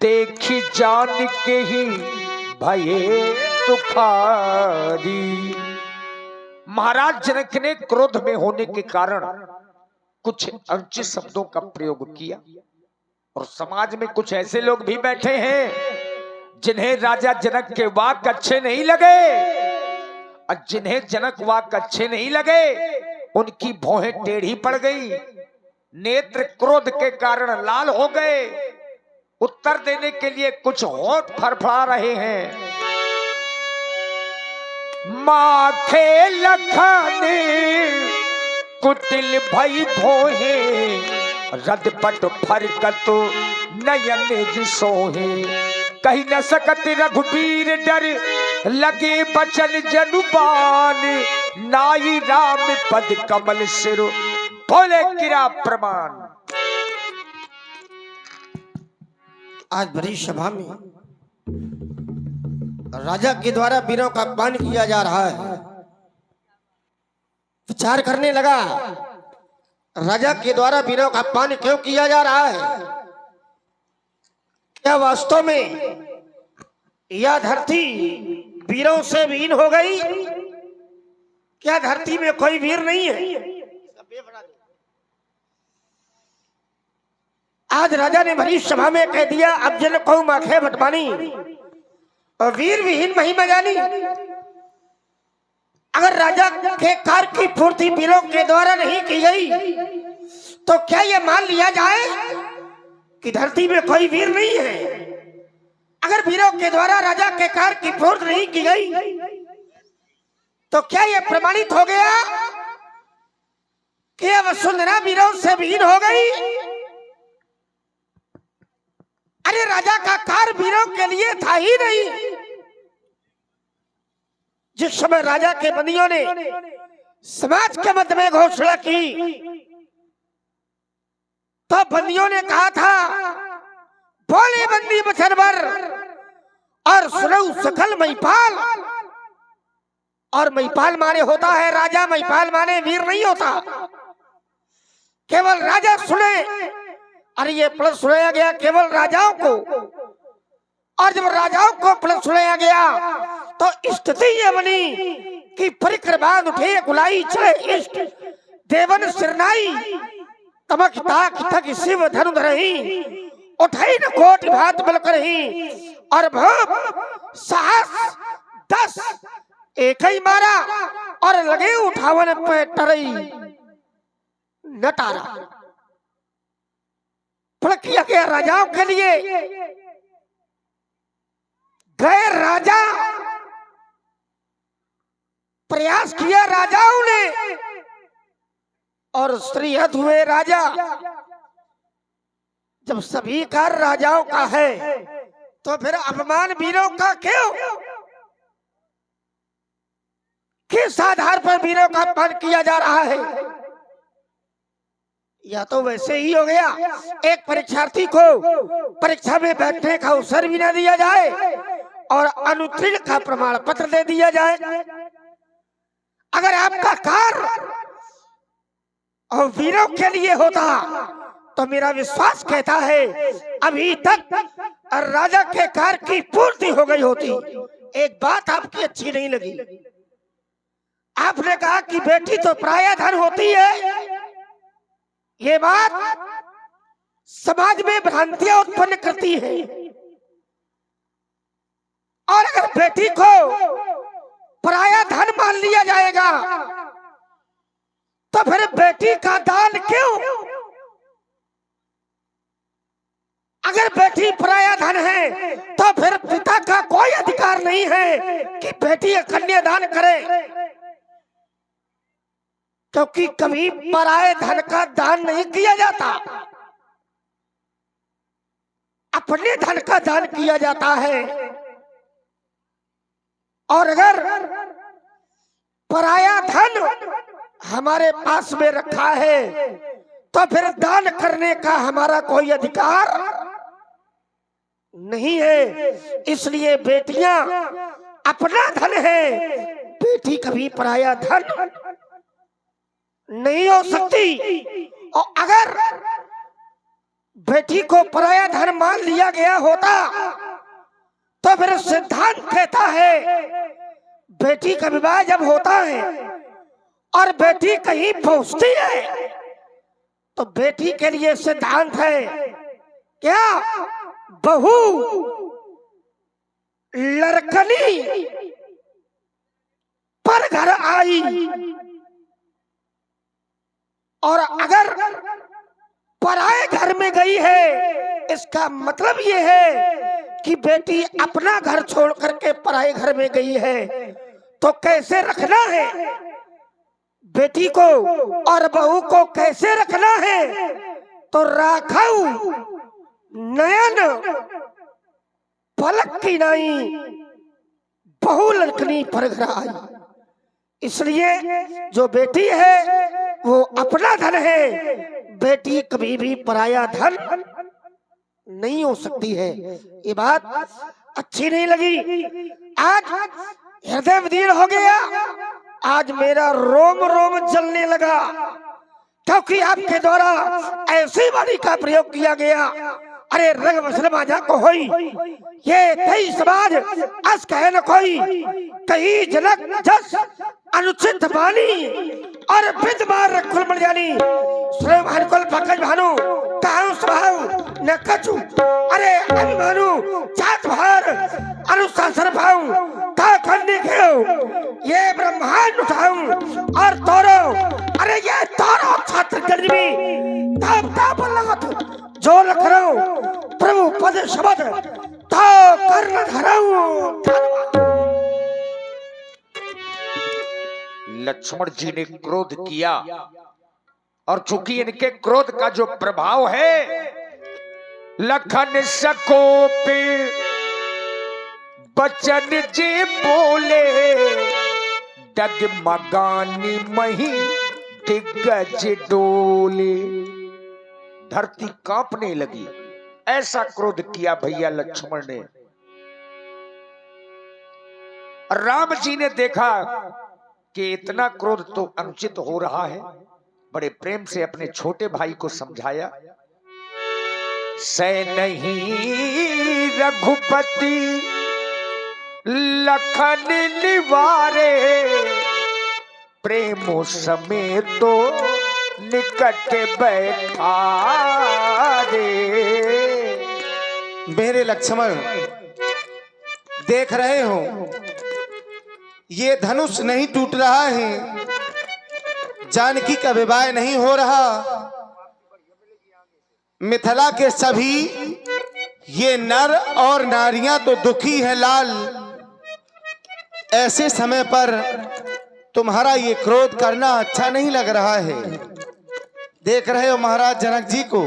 देखी जान के ही भये तुखारी। महाराज जनक ने क्रोध में होने के कारण कुछ अनुचित शब्दों का प्रयोग किया और समाज में कुछ ऐसे लोग भी बैठे हैं जिन्हें राजा जनक के वाक्य अच्छे नहीं लगे, और जिन्हें जनक वाक्य अच्छे नहीं लगे उनकी भौहें टेढ़ी पड़ गई, नेत्र क्रोध के कारण लाल हो गए, उत्तर देने के लिए कुछ होठ फड़फड़ा रहे हैं। माखे लखाने कुटिल भई भोहे, रदपट फरकत नयन सोहे, कही न सकत रघुबीर डर लगे बचन जनुबान, नाई राम पद कमल सिर बोले किरा प्रमाण। आज बड़ी सभा में राजा के द्वारा वीरों का अपमान किया जा रहा है। विचार करने लगा, राजा के द्वारा वीरों का अपमान क्यों किया जा रहा है? क्या वास्तव में यह धरती वीरों से विहीन हो गई? क्या धरती में कोई वीर नहीं है? आज राजा ने भरी सभा में कह दिया, अब जन को माखे भटमानी और वीर विहीन महिमा जानी। अगर राजा के कार्य की पूर्ति वीरों के द्वारा नहीं की गई तो क्या यह मान लिया जाए कि धरती में कोई वीर नहीं है? अगर वीरों के द्वारा राजा के कार्य की पूर्ति नहीं की गई तो क्या यह प्रमाणित हो गया कि अब वसुंधरा वीरों से विहीन हो गई? अरे राजा का कार्य वीरों के लिए था ही नहीं। जिस समय राजा के बंदियों ने समाज के मध्य में घोषणा की तो बंदियों ने कहा था, बोले बंदी बचन भर और सुनो सकल महिपाल। और महिपाल माने होता है राजा, महिपाल माने वीर नहीं होता। केवल राजा सुने, अरे ये प्लस सुनाया गया केवल राजाओं को, और जब राजाओं को प्लस सुनाया गया तो स्थिति ये बनी कि परिक्रमा उठे गुलाई चले इष्ट देवन सिरनाई, तमक ताक थक शिव धनु धरही, उठाई न कोटि भात बल करही, और भूप साहस 10 एक ही मारा और लगे उठावन पे टरई नटारा। किया गया राजाओं के लिए, गए राजा, प्रयास किया राजाओं ने और श्रीहद हुए राजा। जब सभी कार्य राजाओं का है तो फिर अपमान वीरों का क्यों? किस आधार पर वीरों का अपमान किया जा रहा है? या तो वैसे ही हो गया, एक परीक्षार्थी को परीक्षा में बैठने का अवसर भी न दिया जाए और अनुत्तीर्ण का प्रमाण पत्र दे दिया जाए। अगर आपका कार्य और वीरों के लिए होता तो मेरा विश्वास कहता है अभी तक राजा के कार्य की पूर्ति हो गई होती। एक बात आपकी अच्छी नहीं लगी, आपने कहा कि बेटी तो प्राय धन होती है। ये बात समाज में भ्रांतियां उत्पन्न करती है, और अगर बेटी को पराया धन मान लिया जाएगा तो फिर बेटी का दान क्यों? अगर बेटी पराया धन है तो फिर पिता का कोई अधिकार नहीं है कि बेटी कन्यादान करे, क्योंकि कभी पराये धन का दान नहीं किया जाता, अपने धन का दान किया जाता है। और अगर पराया धन हमारे पास में रखा है तो फिर दान करने का हमारा कोई अधिकार नहीं है। इसलिए बेटियां अपना धन है, बेटी कभी पराया धन नहीं हो सकती। और अगर बेटी को पराया धन मान लिया गया होता तो फिर सिद्धांत कहता है बेटी का विवाह जब होता है और बेटी कहीं पहुंचती है तो बेटी के लिए सिद्धांत है क्या, बहू लड़कनी पर घर आई, और अगर पराए घर में गई है इसका मतलब ये है कि बेटी अपना घर छोड़ करके पराए घर में गई है, तो कैसे रखना है बेटी को और बहू को, कैसे रखना है, तो राखऊ नयन पलक की नाई, बहू लड़कनी पर घर आई। इसलिए जो बेटी है वो अपना धन है, बेटी कभी भी पराया धन नहीं हो सकती है। ये बात अच्छी नहीं लगी, आज हृदय विदीर्ण हो गया, आज मेरा रोम रोम जलने लगा, क्योंकि आपके द्वारा ऐसी वाणी का प्रयोग किया गया। अरे रंग बसन बाजा को होई ये कई समाज अस कहे न कोई, कहीं जनक जस अनुचित बानी और विद मार रखुल मर जानी, स्वयं हरकुल पकज भानु काहु स्वभाव न कछु, अरे अभिमानु जात भार अनुशासन भाव का खंडी खेव ये ब्रह्मांड उठाऊं और तोरो, अरे ये तोरो छात्र गरीबी ताप ताप लगत जो लखनऊ प्रभु पद शब्द तो कर्ण धराऊं। लक्ष्मण जी ने क्रोध किया और चूंकि इनके क्रोध का जो प्रभाव है, लखन सकोप बचन जी बोले, डगमगानी मही दिग्गज डोले, धरती कांपने लगी, ऐसा क्रोध किया भैया लक्ष्मण ने। राम जी ने देखा कि इतना क्रोध तो अनुचित हो रहा है, बड़े प्रेम से अपने छोटे भाई को समझाया। सै नहीं रघुपति लखन निवारे, प्रेमो समेत तो निकट बैठा रे। मेरे लक्ष्मण देख रहे हो ये धनुष नहीं टूट रहा है, जानकी का विवाह नहीं हो रहा, मिथिला के सभी ये नर और नारियां तो दुखी है लाल। ऐसे समय पर तुम्हारा ये क्रोध करना अच्छा नहीं लग रहा है। देख रहे हो महाराज जनक जी को,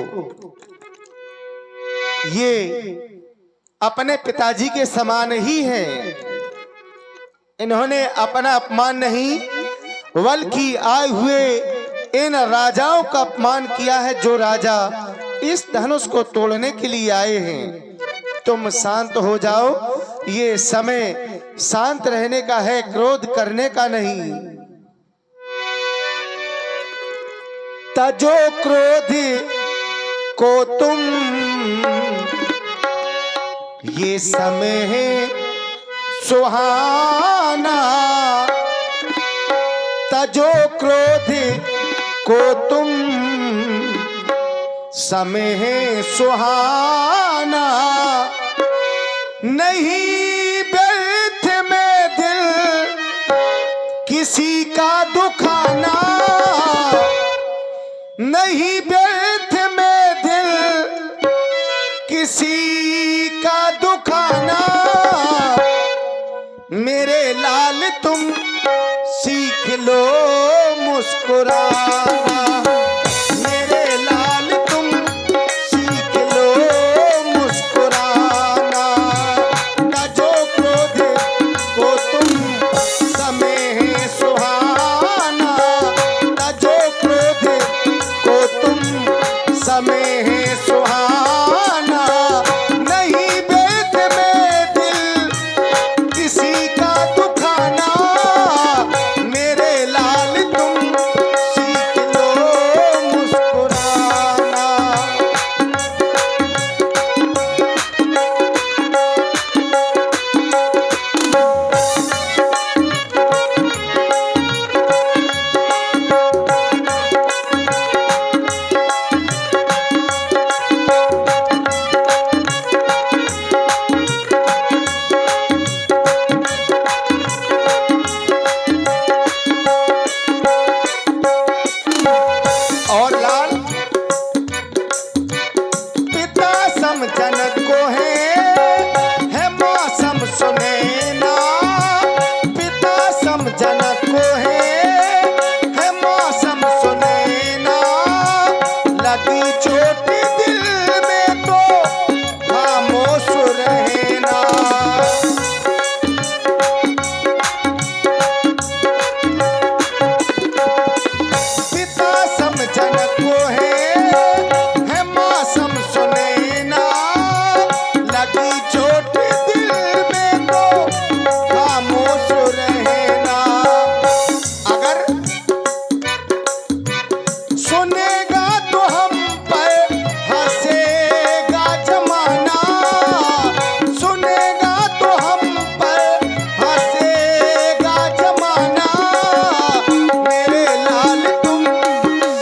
ये अपने पिताजी के समान ही हैं। इन्होंने अपना अपमान नहीं बल्कि आए हुए इन राजाओं का अपमान किया है, जो राजा इस धनुष को तोड़ने के लिए आए हैं। तुम शांत हो जाओ, ये समय शांत रहने का है, क्रोध करने का नहीं। तजो क्रोध को तुम ये समय है सुहाना, तजो क्रोध को तुम समय है सुहाना, नहीं व्यर्थ में दिल किसी का दुखाना, नहीं व्यर्थ में दिल किसी का दुखाना। मेरे लाल तुम सीख लो मुस्कुराना, मेरे लाल तुम सीख लो मुस्कुराना। तजो क्रोध को तुम समय है सुहाना, तजो क्रोध को तुम समय है सुहाना, नहीं व्यर्थ में दिल किसी का दुखाना। मेरे लाल तुम सीख लो को है मौसम सुनैना, पिता सम जनक को है मौसम सुनैना। लगी चोट दिल में तो खामोश रहना। पिता सम जनक को है मौसम सुनैना। लगी चोट दिल में तो खामोश रहना। अगर सुनेगा तो हम पर हंसेगा जमाना, सुनेगा तो हम पर हंसेगा जमाना। मेरे लाल तुम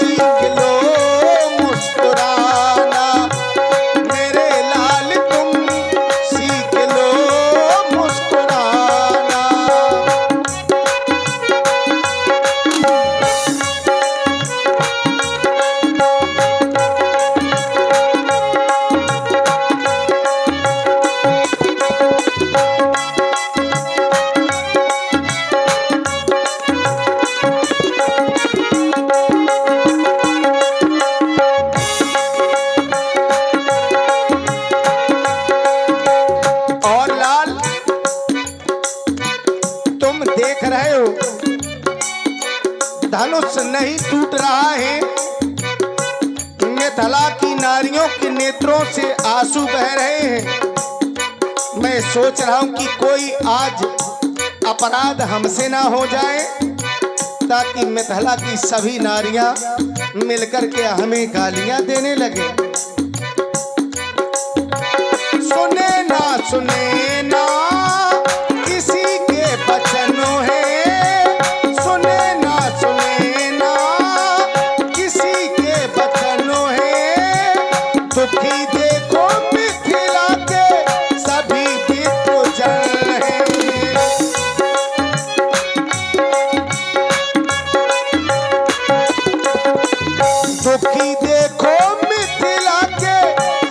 सीख लो मुस्कुराना, मेरे लाल तुम सीख लो मुस्कुराना। और लाल तुम देख रहे हो धनुष नहीं टूट रहा है। मिथिला की नारियों के नेत्रों से आंसू बह रहे हैं। मैं सोच रहा हूं कि कोई आज अपराध हमसे ना हो जाए, ताकि मिथिला की सभी नारियां मिलकर के हमें गालियां देने लगे। सुने ना किसी के बचन है, सुने ना किसी के बचन है। दुखी देखो मिथिला के सभी विद्वजन हैं। दुखी देखो मिथिला के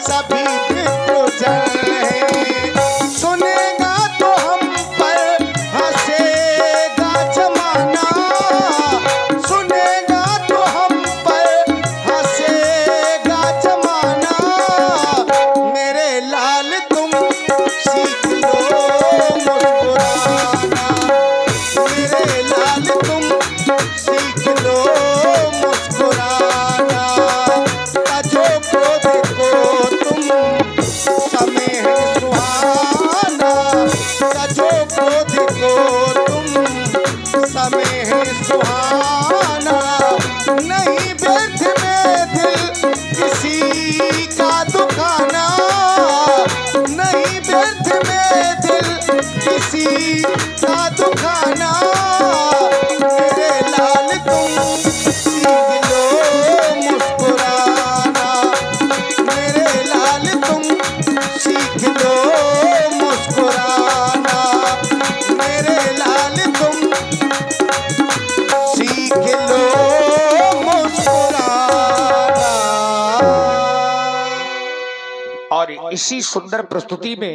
सभी विद्वजन हैं। सुनेगा तो हम पर हंसेगा जमाना, सुनेगा तो हम पर हंसेगा जमाना। मेरे लाल तुम सीख लो मुस्कुराना, मेरे लाल तुम सीख लो मुस्कुराना। तजो क्रोध को तुम समय है सुहाना, तजो क्रोध को तुम समय है सुहाना। नहीं व्यर्थ में दिल किसी का दुखाना, नहीं व्यर्थ में दिल किसी का दुखाना। मेरे लाल तुम सीख लो मुस्कुराना, मेरे लाल तुम सीख लो मुस्कुराना। मेरे लाल तुम सीख लो मुस्कुराना। और इसी सुंदर प्रस्तुति में